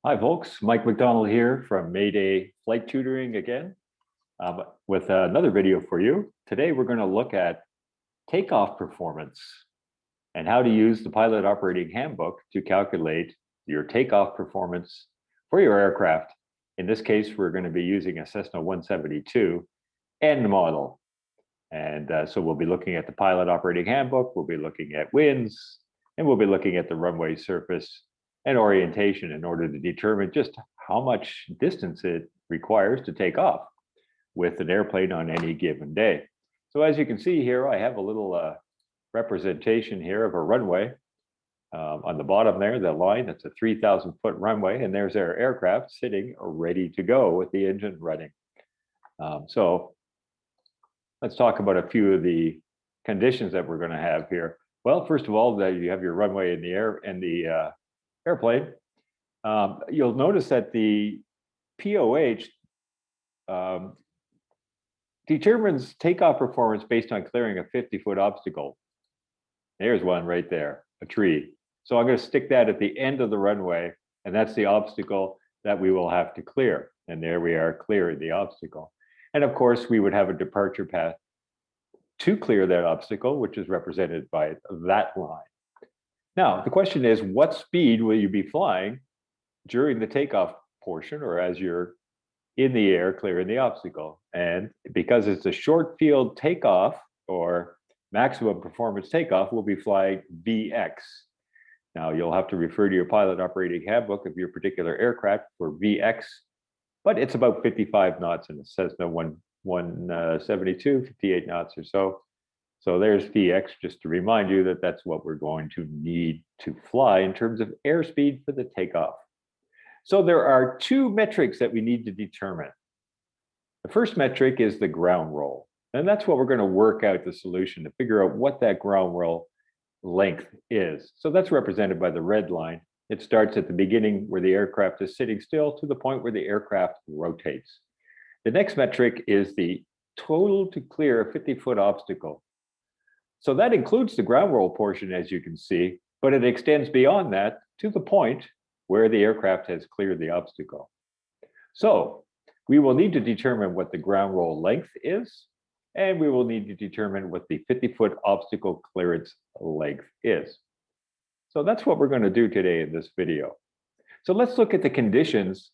Hi folks, Mike McDonald here from Mayday Flight Tutoring again with another video for you. Today we're going to look at takeoff performance and how to use the Pilot Operating Handbook to calculate your takeoff performance for your aircraft. In this case, we're going to be using a Cessna 172N model. And so we'll be looking at the Pilot Operating Handbook, we'll be looking at winds, and we'll be looking at the runway surface and orientation in order to determine just how much distance it requires to take off with an airplane on any given day. So as you can see here, I have a little representation here of a runway. On the bottom there, the line, that's a 3,000-foot runway, and there's our aircraft sitting ready to go with the engine running. So let's talk about a few of the conditions that we're going to have here. Well, first of all, that you have your runway in the air and the airplane. You'll notice that the POH determines takeoff performance based on clearing a 50-foot obstacle. There's one right there, a tree. So I'm going to stick that at the end of the runway, and that's the obstacle that we will have to clear. And there we are, clearing the obstacle. And of course, we would have a departure path to clear that obstacle, which is represented by that line. Now, the question is, what speed will you be flying during the takeoff portion or as you're in the air clearing the obstacle? And because it's a short field takeoff or maximum performance takeoff, we'll be flying VX. Now, you'll have to refer to your Pilot Operating Handbook of your particular aircraft for VX, but it's about 55 knots in the Cessna 172, 58 knots or so. So there's VX, just to remind you that that's what we're going to need to fly in terms of airspeed for the takeoff. So there are two metrics that we need to determine. The first metric is the ground roll, and that's what we're going to work out the solution to figure out what that ground roll length is. So that's represented by the red line. It starts at the beginning where the aircraft is sitting still to the point where the aircraft rotates. The next metric is the total to clear a 50-foot obstacle. So that includes the ground roll portion, as you can see, but it extends beyond that to the point where the aircraft has cleared the obstacle. So we will need to determine what the ground roll length is, and we will need to determine what the 50-foot obstacle clearance length is. So that's what we're going to do today in this video. So let's look at the conditions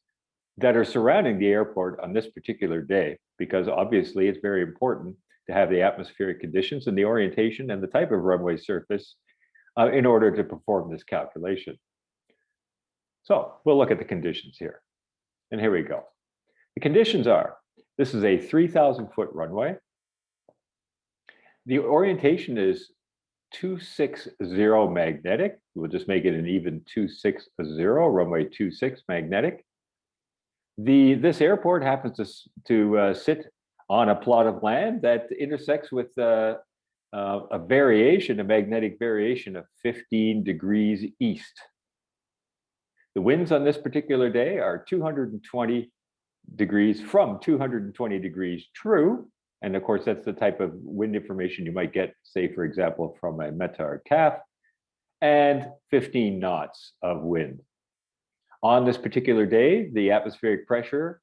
that are surrounding the airport on this particular day, because obviously it's very important to have the atmospheric conditions and the orientation and the type of runway surface in order to perform this calculation. So we'll look at the conditions here. And here we go. The conditions are, this is a 3,000-foot runway. The orientation is 260 magnetic. We'll just make it an even 260, runway 26 magnetic. This airport happens to sit on a plot of land that intersects with a magnetic variation of 15 degrees east. The winds on this particular day are 220 degrees from 220 degrees true. And of course, that's the type of wind information you might get, say, for example, from a METAR CAF, and 15 knots of wind. On this particular day, the atmospheric pressure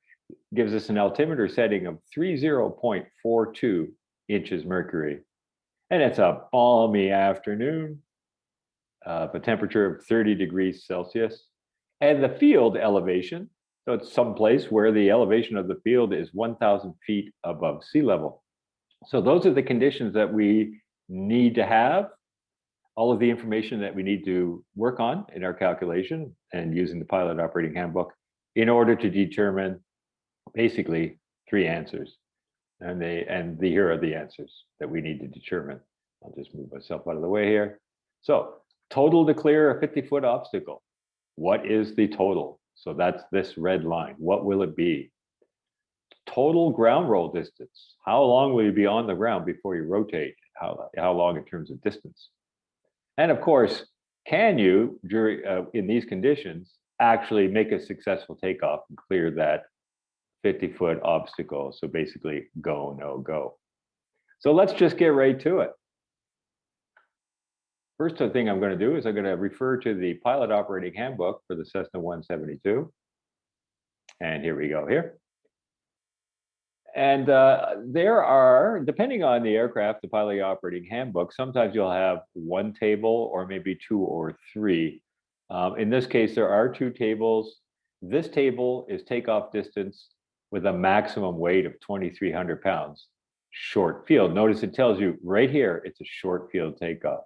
gives us an altimeter setting of 30.42 inches mercury. And it's a balmy afternoon, a temperature of 30 degrees Celsius. And the field elevation, so it's someplace where the elevation of the field is 1,000 feet above sea level. So those are the conditions that we need to have, all of the information that we need to work on in our calculation and using the Pilot Operating Handbook in order to determine basically three answers. And here are the answers that we need to determine. I'll just move myself out of the way here. So total to clear a 50-foot obstacle. What is the total? So that's this red line. What will it be? Total ground roll distance. How long will you be on the ground before you rotate? How long in terms of distance? And of course, can you, in these conditions, actually make a successful takeoff and clear that 50-foot obstacle? So basically, go, no go. So let's just get right to it. First thing I'm going to do is I'm going to refer to the Pilot Operating Handbook for the Cessna 172. And here we go here. And there are, depending on the aircraft, the Pilot Operating Handbook, sometimes you'll have one table or maybe two or three. In this case, there are two tables. This table is takeoff distance with a maximum weight of 2,300 pounds. Short field. Notice it tells you right here, it's a short field takeoff.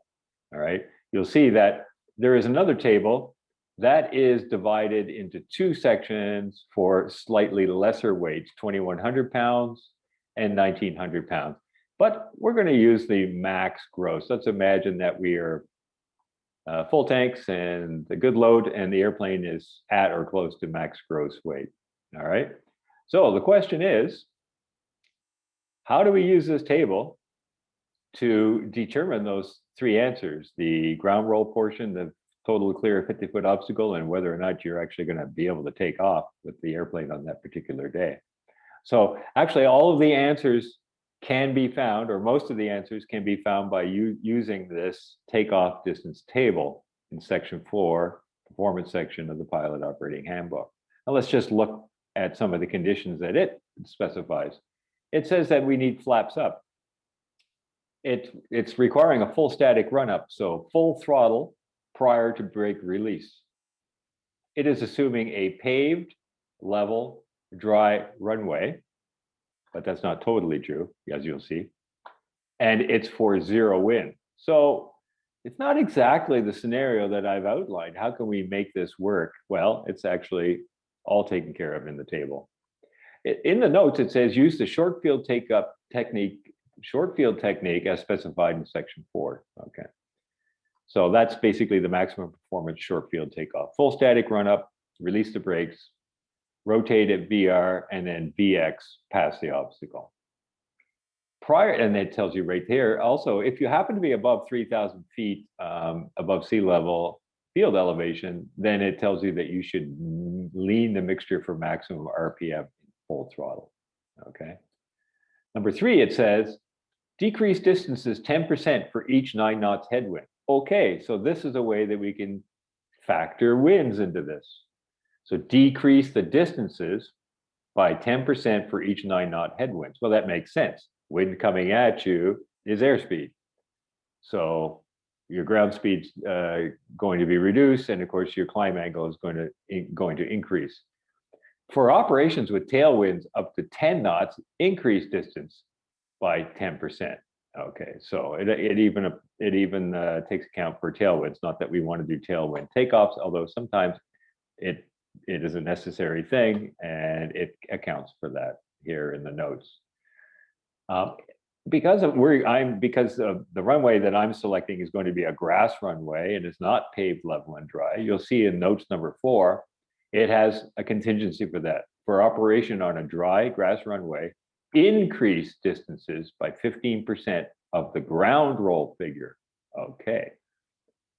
All right. You'll see that there is another table that is divided into two sections for slightly lesser weights, 2,100 pounds and 1,900 pounds. But we're going to use the max gross. Let's imagine that we are full tanks and a good load, and the airplane is at or close to max gross weight. All right. So the question is, how do we use this table to determine those three answers: the ground roll portion, the total clear 50-foot obstacle, and whether or not you're actually going to be able to take off with the airplane on that particular day? So actually, all of the answers can be found, or most of the answers can be found by using this takeoff distance table in section 4, performance section of the Pilot Operating Handbook. Now let's just look at some of the conditions that it specifies. It says that we need flaps up. It's requiring a full static run up, so full throttle prior to brake release. It is assuming a paved, level, dry runway, but that's not totally true, as you'll see. And it's for zero wind. So it's not exactly the scenario that I've outlined. How can we make this work? Well, it's actually all taken care of in the table. In the notes, it says use the short field take-up technique, as specified in section 4. Okay. So that's basically the maximum performance short field takeoff. Full static run up, release the brakes, rotate at VR, and then VX past the obstacle. And it tells you right there, also, if you happen to be above 3,000 feet above sea level field elevation, then it tells you that you should lean the mixture for maximum RPM full throttle. Okay. Number 3, it says decrease distances 10% for each 9 knots headwind. Okay, so this is a way that we can factor winds into this. So decrease the distances by 10% for each 9-knot headwinds. Well, that makes sense. Wind coming at you is airspeed. So your ground speed's going to be reduced, and of course your climb angle is going to increase. For operations with tailwinds up to 10 knots, increase distance by 10%. Okay, so it even takes account for tailwinds. Not that we want to do tailwind takeoffs, although sometimes it is a necessary thing, and it accounts for that here in the notes. Because of the runway that I'm selecting is going to be a grass runway and is not paved, level, and dry, you'll see in notes number 4, it has a contingency for that. For operation on a dry grass runway, increase distances by 15% of the ground roll figure. Okay.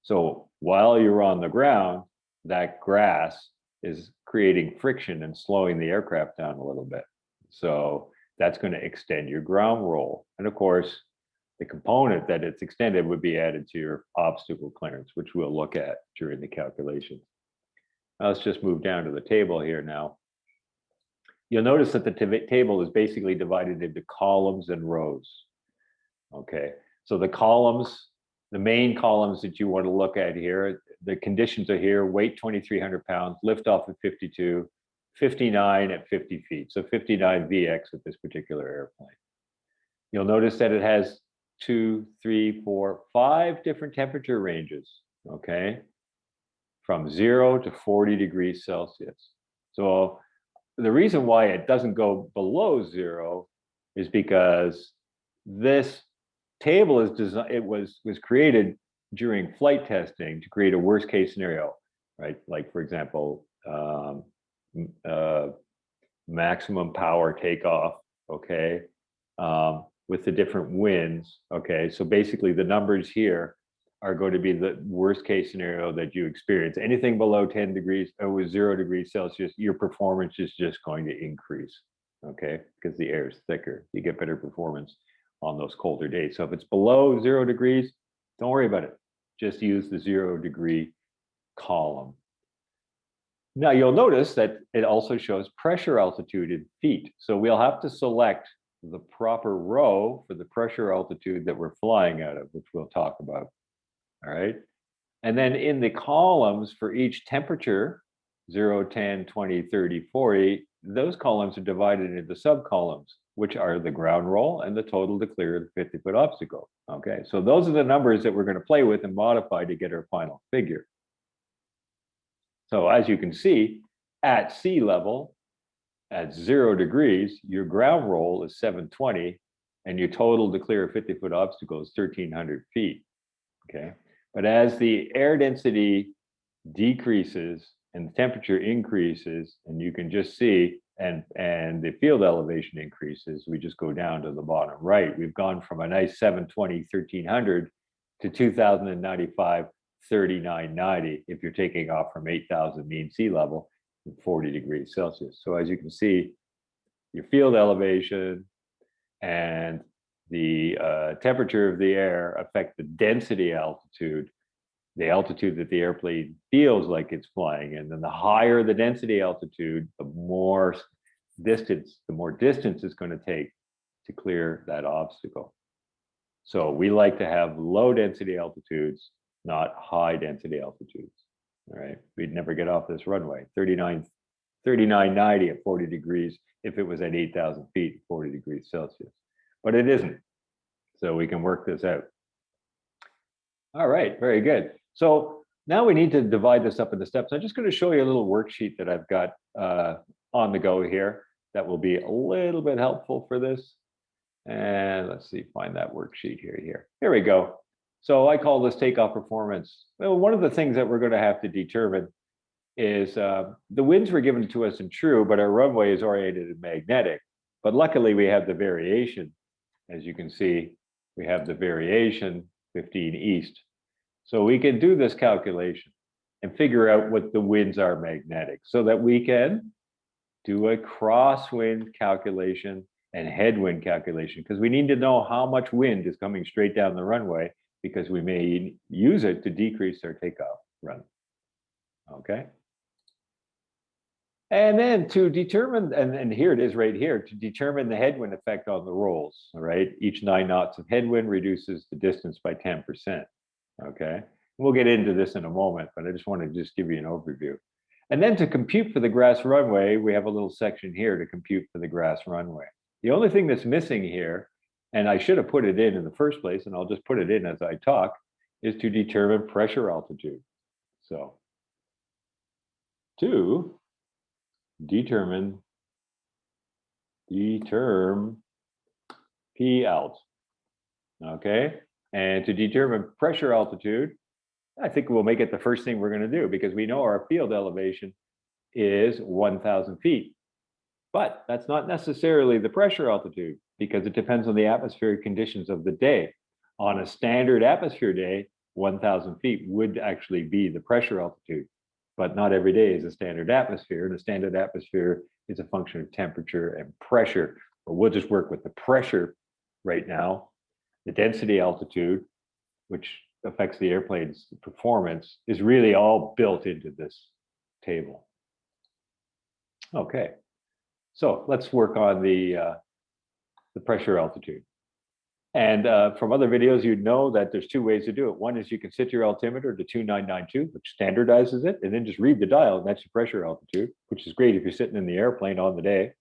So while you're on the ground, that grass is creating friction and slowing the aircraft down a little bit. So that's going to extend your ground roll. And of course, the component that it's extended would be added to your obstacle clearance, which we'll look at during the calculation. Now let's just move down to the table here now. You'll notice that the table is basically divided into columns and rows. Okay, so the columns, the main columns that you want to look at here, the conditions are here: weight 2,300 pounds, liftoff at 52, 59 at 50 feet. So 59 VX with this particular airplane. You'll notice that it has 2, 3, 4, 5 different temperature ranges, okay? From 0 to 40 degrees Celsius. So the reason why it doesn't go below 0 is because this table is designed, it was created during flight testing to create a worst case scenario, right? Like, for example, maximum power takeoff, okay, with the different winds, okay? So basically the numbers here are going to be the worst case scenario that you experience. Anything below 10 degrees, with 0 degrees Celsius, your performance is just going to increase, okay? Because the air is thicker. You get better performance on those colder days. So if it's below 0 degrees, don't worry about it. just use the 0-degree column. Now you'll notice that it also shows pressure altitude in feet. So we'll have to select the proper row for the pressure altitude that we're flying out of, which we'll talk about. All right. And then in the columns for each temperature, 0, 10, 20, 30, 40, those columns are divided into subcolumns, which are the ground roll and the total to clear the 50-foot obstacle. Okay, so those are the numbers that we're going to play with and modify to get our final figure. So as you can see, at sea level, at 0 degrees, your ground roll is 720, and your total to clear a 50-foot obstacle is 1,300 feet. Okay, but as the air density decreases and the temperature increases, and you can just see, and the field elevation increases, we just go down to the bottom right. We've gone from a nice 720, 1,300 to 2,095, 3,990 if you're taking off from 8,000 mean sea level at 40 degrees Celsius. So as you can see, your field elevation and the temperature of the air affect the density altitude, the altitude that the airplane feels like it's flying in. And the higher the density altitude, the more distance it's going to take to clear that obstacle. So we like to have low density altitudes, not high density altitudes. All right, we'd never get off this runway. 3990 at 40 degrees if it was at 8,000 feet, 40 degrees Celsius. But it isn't. So we can work this out. All right, very good. So now we need to divide this up into steps. I'm just going to show you a little worksheet that I've got on the go here that will be a little bit helpful for this. And let's see, find that worksheet here. Here we go. So I call this takeoff performance. Well, one of the things that we're going to have to determine is the winds were given to us in true, but our runway is oriented in magnetic. But luckily we have the variation. As you can see, we have the variation 15 east. So we can do this calculation and figure out what the winds are magnetic so that we can do a crosswind calculation and headwind calculation, because we need to know how much wind is coming straight down the runway, because we may use it to decrease our takeoff run. Okay. And then to determine, and here it is right here, to determine the headwind effect on the rolls, all right? Each 9 knots of headwind reduces the distance by 10%, okay? We'll get into this in a moment, but I just want to just give you an overview. And then to compute for the grass runway, we have a little section here to compute for the grass runway. The only thing that's missing here, and I should have put it in the first place, and I'll just put it in as I talk, is to determine pressure altitude. So to determine P alt, okay? And to determine pressure altitude, I think we'll make it the first thing we're going to do, because we know our field elevation is 1,000 feet. But that's not necessarily the pressure altitude, because it depends on the atmospheric conditions of the day. On a standard atmosphere day, 1,000 feet would actually be the pressure altitude. But not every day is a standard atmosphere, and a standard atmosphere is a function of temperature and pressure. But we'll just work with the pressure right now. The density altitude, which affects the airplane's performance, is really all built into this table. Okay, so let's work on the pressure altitude. And from other videos, you'd know that there's 2 ways to do it. One is you can set your altimeter to 2992, which standardizes it, and then just read the dial, and that's your pressure altitude, which is great if you're sitting in the airplane on the day.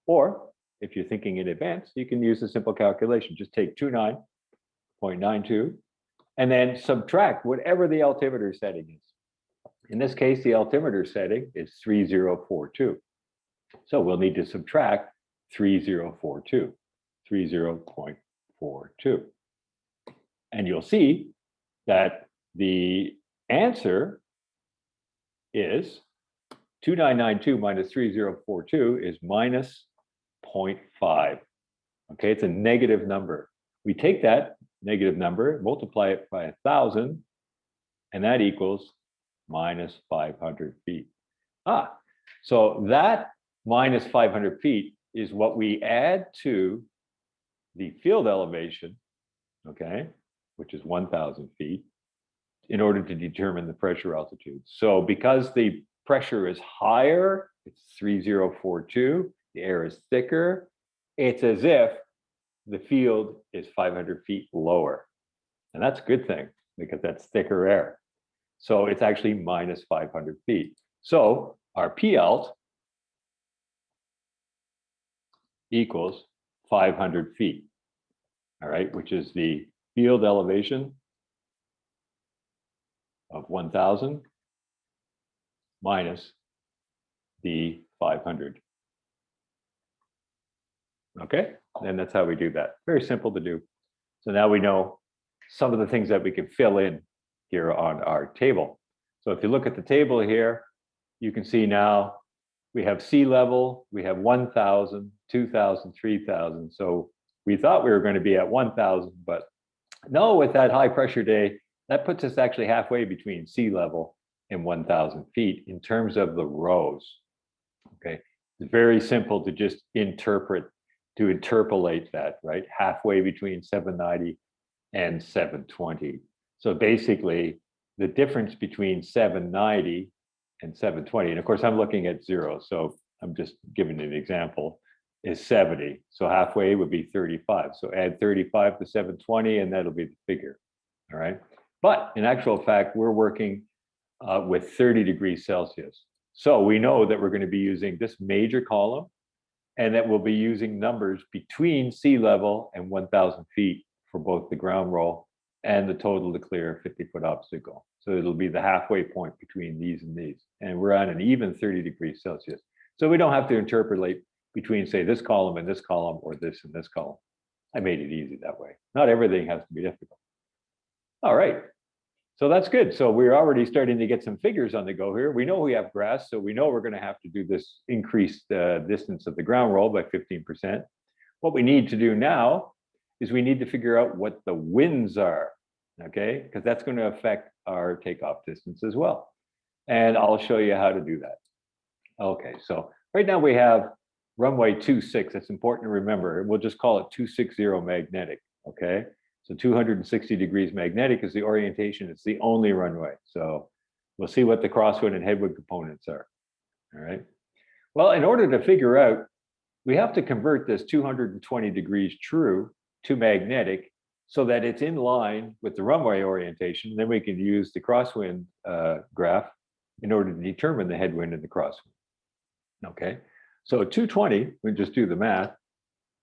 Or if you're thinking in advance, you can use a simple calculation. Just take 29.92 and then subtract whatever the altimeter setting is. In this case, the altimeter setting is 3042. So we'll need to subtract 3042, 30.42. And you'll see that the answer is 2992 minus 3042 is minus 0.5. Okay, it's a negative number. We take that negative number, multiply it by 1,000, and that equals minus 500 feet. So that minus 500 feet is what we add to the field elevation, okay, which is 1,000 feet, in order to determine the pressure altitude. So because the pressure is higher, it's 3042, the air is thicker, it's as if the field is 500 feet lower. And that's a good thing because that's thicker air. So it's actually minus 500 feet. So our PAlt equals 500 feet, all right, which is the field elevation of 1,000 minus the 500. Okay, and that's how we do that. Very simple to do. So now we know some of the things that we can fill in here on our table. So if you look at the table here, you can see now we have sea level, we have 1,000, 2,000, 3,000. So we thought we were going to be at 1,000, but no, with that high pressure day, that puts us actually halfway between sea level and 1,000 feet in terms of the rows. Okay, it's very simple to just interpolate that, right? Halfway between 790 and 720. So basically, the difference between 790 and 720, and of course, I'm looking at 0, so I'm just giving an example, is 70. So halfway would be 35. So add 35 to 720, and that'll be the figure. All right. But in actual fact, we're working with 30 degrees Celsius. So we know that we're going to be using this major column, and that we'll be using numbers between sea level and 1,000 feet for both the ground roll and the total to clear 50-foot obstacle. So it'll be the halfway point between these and these. And we're on an even 30 degrees Celsius. So we don't have to interpolate between, say, this column and this column, or this and this column. I made it easy that way. Not everything has to be difficult. All right. So that's good. So we're already starting to get some figures on the go here. We know we have grass, so we know we're going to have to do this increased distance of the ground roll by 15%. What we need to do now is we need to figure out what the winds are, okay? Because that's going to affect our takeoff distance as well. And I'll show you how to do that. Okay, so right now we have runway 26. It's important to remember. We'll just call it 260 magnetic, okay? So 260 degrees magnetic is the orientation. It's the only runway. So we'll see what the crosswind and headwind components are. All right. Well, in order to figure out, we have to convert this 220 degrees true to magnetic so that it's in line with the runway orientation. Then we can use the crosswind graph in order to determine the headwind and the crosswind. Okay. So 220, we just do the math.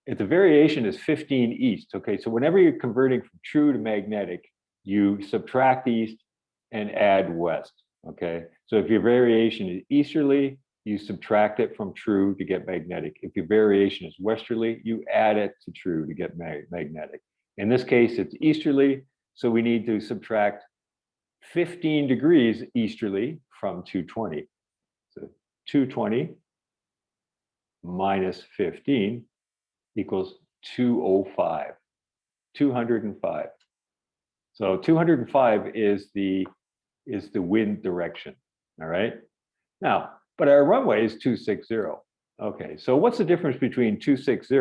If the variation is 15 east, okay, so whenever you're converting from true to magnetic, you subtract east and add west, okay? So if your variation is easterly, you subtract it from true to get magnetic. If your variation is westerly, you add it to true to get magnetic. In this case, it's easterly, so we need to subtract 15 degrees easterly from 220. So 220 minus 15 equals 205, 205. So 205 is the wind direction, all right? Now, but our runway is 260. Okay, so what's the difference between 260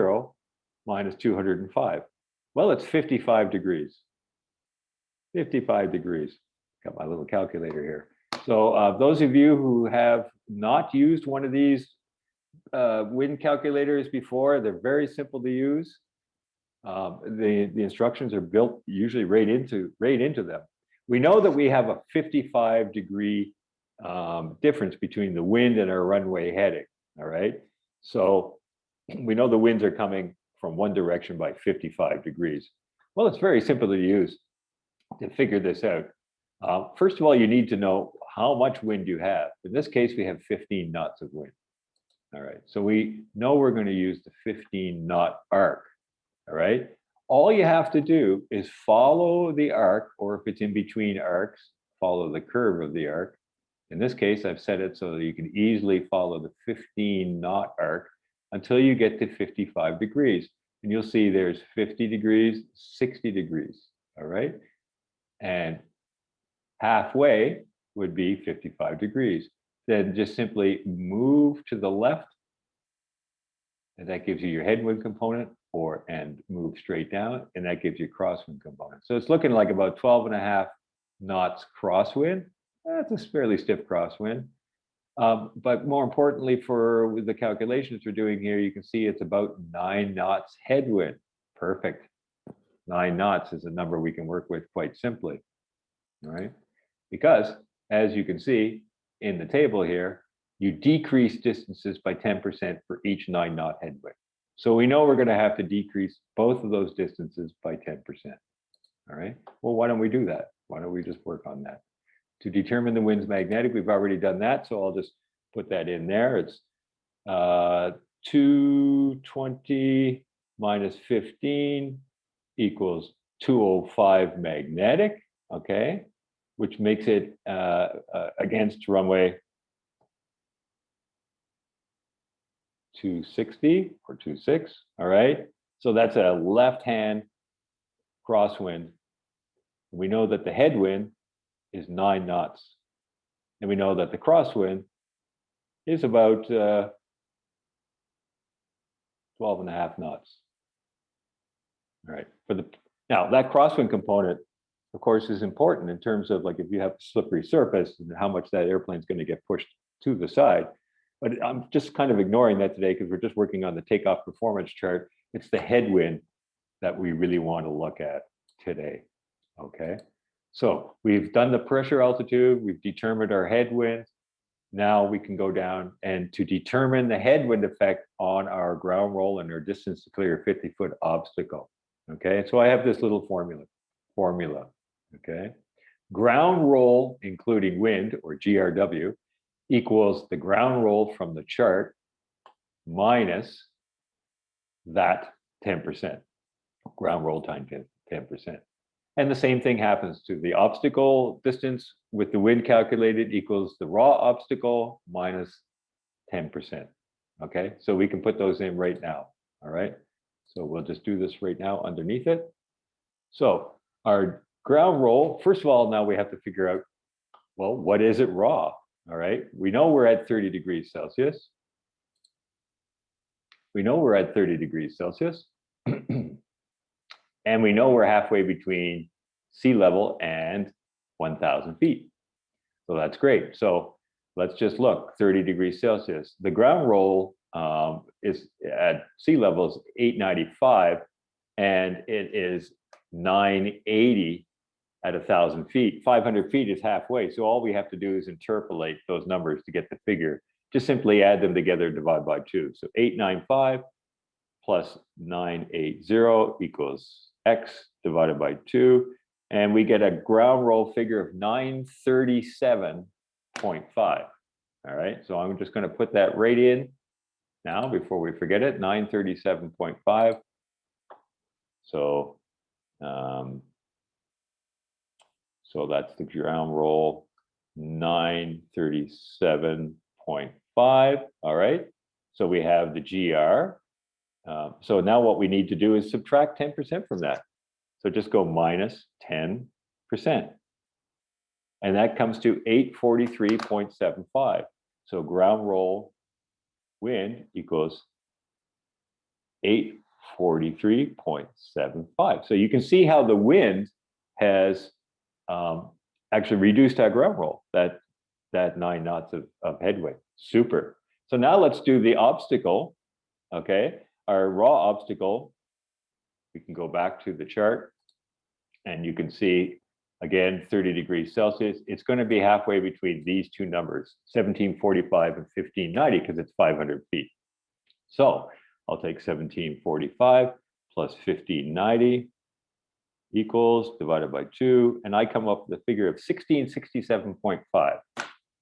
minus 205? Well, it's 55 degrees. 55 degrees. Got my little calculator here. So those of you who have not used one of these wind calculators before, they're very simple to use. The instructions are built usually right into them. We know that we have a 55 degree difference between the wind and our runway heading. All right. So we know the winds are coming from one direction by 55 degrees. Well, it's very simple to use to figure this out. First of all, you need to know how much wind you have. In this case, we have 15 knots of wind. All right, so we know we're going to use the 15 knot arc. All right, all you have to do is follow the arc, or if it's in between arcs, follow the curve of the arc. In this case, I've set it so that you can easily follow the 15 knot arc until you get to 55 degrees. And you'll see there's 50 degrees, 60 degrees. All right, and halfway would be 55 degrees. Then just simply move to the left, and that gives you your headwind component, and move straight down, and that gives you crosswind component. So it's looking like about 12.5 knots crosswind. That's a fairly stiff crosswind. But more importantly, for the calculations we're doing here, you can see it's about 9 knots headwind. Perfect. 9 knots is a number we can work with quite simply. All right. Because as you can see in the table here, you decrease distances by 10% for each 9 knot headwind. So we know we're going to have to decrease both of those distances by 10%. All right. Well, why don't we do that? Why don't we just work on that? To determine the wind's magnetic, we've already done that. So I'll just put that in there. It's 220 minus 15 equals 205 magnetic. Okay. Which makes it against runway 260 or 26. All right. So that's a left-hand crosswind. We know that the headwind is 9 knots. And we know that the crosswind is about 12.5 knots. All right. Now that crosswind component, of course, is important in terms of like if you have a slippery surface and how much that airplane is going to get pushed to the side. But I'm just kind of ignoring that today because we're just working on the takeoff performance chart. It's the headwind that we really want to look at today. Okay. So we've done the pressure altitude, we've determined our headwind. Now we can go down and to determine the headwind effect on our ground roll and our distance to clear a 50-foot obstacle. Okay, so I have this little formula. Okay, ground roll including wind or GRW equals the ground roll from the chart minus that 10%. Ground roll times 10%. And the same thing happens to the obstacle distance with the wind calculated equals the raw obstacle minus 10%. Okay, so we can put those in right now. All right, so we'll just do this right now underneath it. So our ground roll, first of all, now we have to figure out, well, what is it raw? All right, we know we're at 30 degrees Celsius. We know we're at 30 degrees Celsius. And we know we're halfway between sea level and 1,000 feet. So that's great. So let's just look, 30 degrees Celsius. The ground roll is at sea level is 895, and it is 980 at 1,000 feet. 500 feet is halfway. So all we have to do is interpolate those numbers to get the figure. Just simply add them together, divide by 2. So 895 plus 980 equals X divided by 2. And we get a ground roll figure of 937.5. All right, so I'm just going to put that right in now before we forget it, 937.5. So, so that's the ground roll, 937.5. All right, so we have the GR. So now what we need to do is subtract 10% from that. So just go minus 10%. And that comes to 843.75. So ground roll wind equals 843.75. So you can see how the wind has actually reduced our ground roll, that 9 knots of headway. Super. So now let's do the obstacle. Okay. Our raw obstacle, we can go back to the chart and you can see, again, 30 degrees Celsius. It's going to be halfway between these two numbers, 1745 and 1590, because it's 500 feet. So I'll take 1745 plus 1590 equals divided by 2, and I come up with a figure of 1667.5.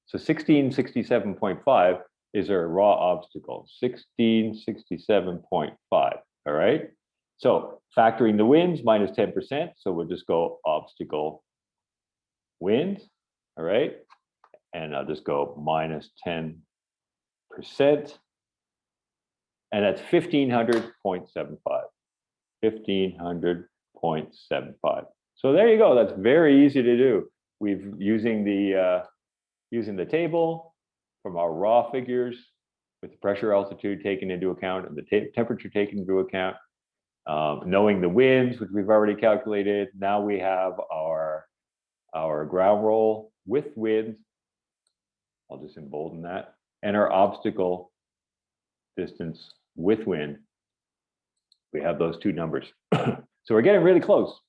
So 1667.5 is our raw obstacle, 1667.5, all right? So factoring the winds minus 10%, so we'll just go obstacle wind, all right? And I'll just go minus 10%, and that's 1500.75, 1500.75. So there you go, that's very easy to do. We've using the table from our raw figures with the pressure altitude taken into account and the temperature taken into account, knowing the winds, which we've already calculated. Now we have our our ground roll with wind, I'll just embolden that, and our obstacle distance with wind. We have those two numbers. So we're getting really close.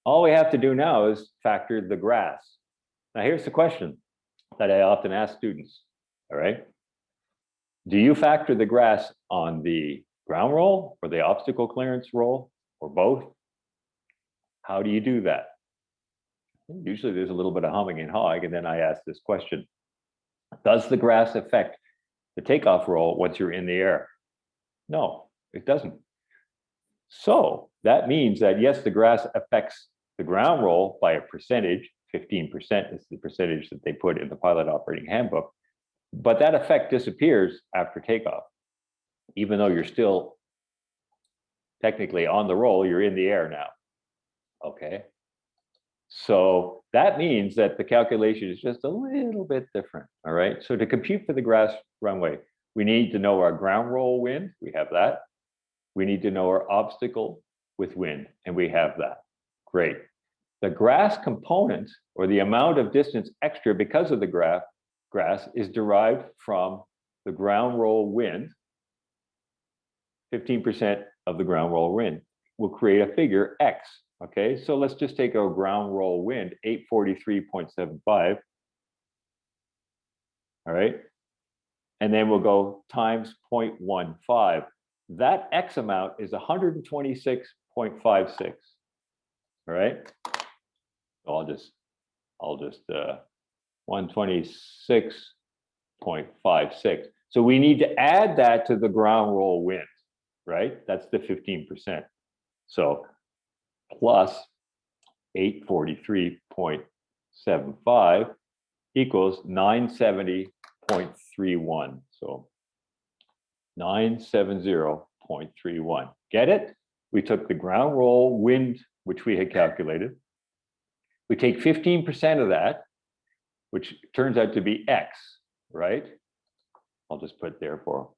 All we have to do now is factor the grass. Now here's the question that I often ask students, all right? Do you factor the grass on the ground roll or the obstacle clearance roll or both? How do you do that? Usually there's a little bit of humming and hawing, and then I ask this question. Does the grass affect the takeoff roll once you're in the air? No, it doesn't. So that means that yes, the grass affects the ground roll by a percentage, 15% is the percentage that they put in the Pilot Operating Handbook, but that effect disappears after takeoff. Even though you're still technically on the roll, you're in the air now, okay? So that means that the calculation is just a little bit different, all right? So to compute for the grass runway, we need to know our ground roll wind, we have that. We need to know our obstacle with wind, and we have that. Great. The grass component, or the amount of distance extra because of the grass, is derived from the ground roll wind. 15% of the ground roll wind will create a figure X. Okay, so let's just take our ground roll wind, 843.75. All right, and then we'll go times 0.15. That X amount is 126.56. All right, so I'll just 126.56. So we need to add that to the ground roll wind, right? That's the 15%. So plus 843.75 equals 970.31. So 970.31. Get it? We took the ground roll wind, which we had calculated. We take 15% of that, which turns out to be X, right? I'll just put therefore.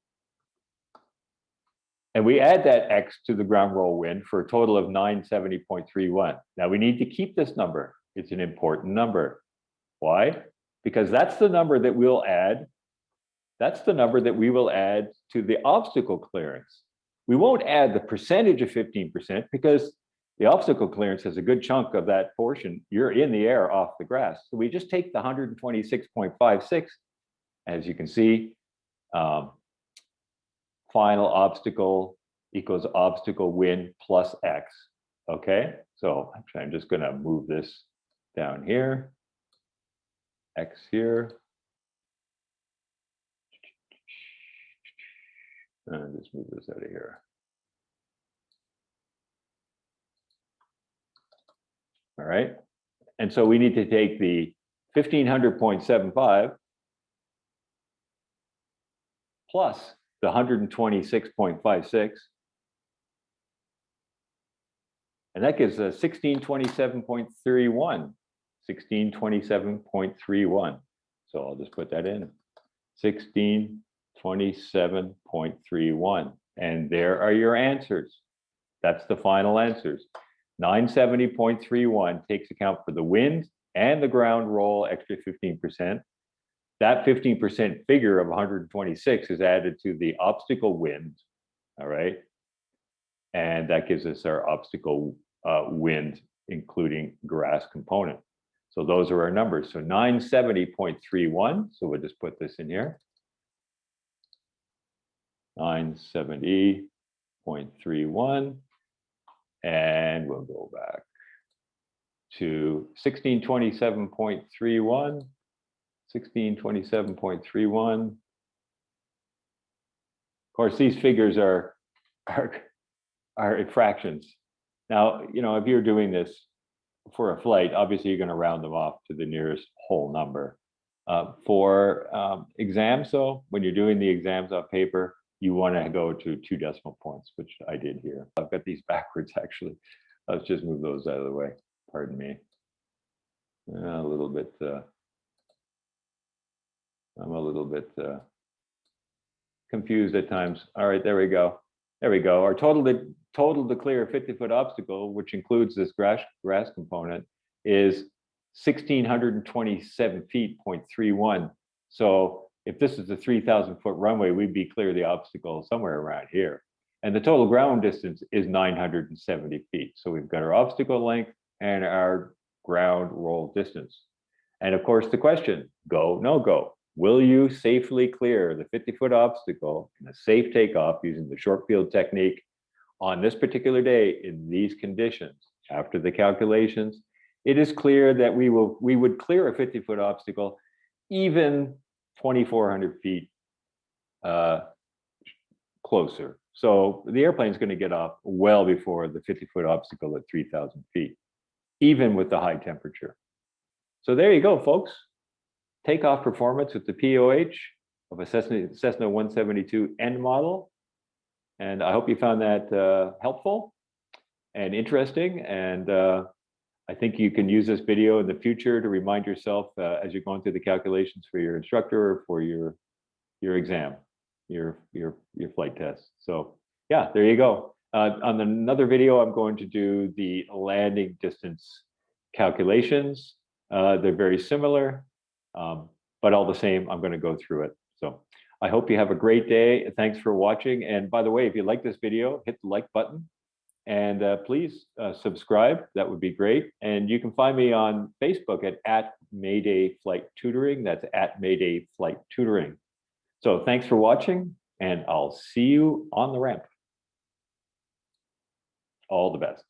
And we add that X to the ground roll wind for a total of 970.31. Now we need to keep this number. It's an important number. Why? Because that's the number that we'll add. That's the number that we will add to the obstacle clearance. We won't add the percentage of 15% because the obstacle clearance has a good chunk of that portion. You're in the air off the grass. So we just take the 126.56, as you can see, final obstacle equals obstacle wind plus X, okay? So actually, I'm just gonna move this down here, X here. And just move this out of here. All right, and so we need to take the 1500.75 plus the 126.56, and that gives us 1627.31. 1627.31. So I'll just put that in. 1627.31. And there are your answers. That's the final answers. 970.31 takes account for the wind and the ground roll extra 15%. That 15% figure of 126 is added to the obstacle wind, all right? And that gives us our obstacle wind, including grass component. So those are our numbers. So 970.31, so we'll just put this in here. 970.31, and we'll go back to 1627.31. 1627.31. Of course, these figures are fractions. Now, you know, if you're doing this for a flight, obviously you're going to round them off to the nearest whole number. For exams, though, when you're doing the exams on paper, you want to go to 2 decimal points, which I did here. I've got these backwards, actually. Let's just move those out of the way. Pardon me. A little bit. I'm a little bit confused at times. All right, there we go. There we go. Our total to clear a 50-foot obstacle, which includes this grass component, is 1,627 feet, 0.31. So if this is a 3,000 foot runway, we'd be clear of the obstacle somewhere around here. And the total ground distance is 970 feet. So we've got our obstacle length and our ground roll distance. And of course, the question, go, no go. Will you safely clear the 50-foot obstacle in a safe takeoff using the short field technique on this particular day in these conditions? After the calculations, it is clear that we would clear a 50-foot obstacle even 2,400 feet closer. So the airplane is going to get off well before the 50-foot obstacle at 3,000 feet, even with the high temperature. So there you go, folks. Takeoff performance with the POH of a Cessna 172N model. And I hope you found that helpful and interesting. And I think you can use this video in the future to remind yourself as you're going through the calculations for your instructor or for your exam, your flight test. So yeah, there you go. On another video, I'm going to do the landing distance calculations. They're very similar, but all the same, I'm going to go through it. So I hope you have a great day. Thanks for watching. And by the way, if you like this video, hit the like button and please subscribe. That would be great. And you can find me on Facebook at Mayday Flight Tutoring. That's at Mayday Flight Tutoring. So thanks for watching, and I'll see you on the ramp. All the best.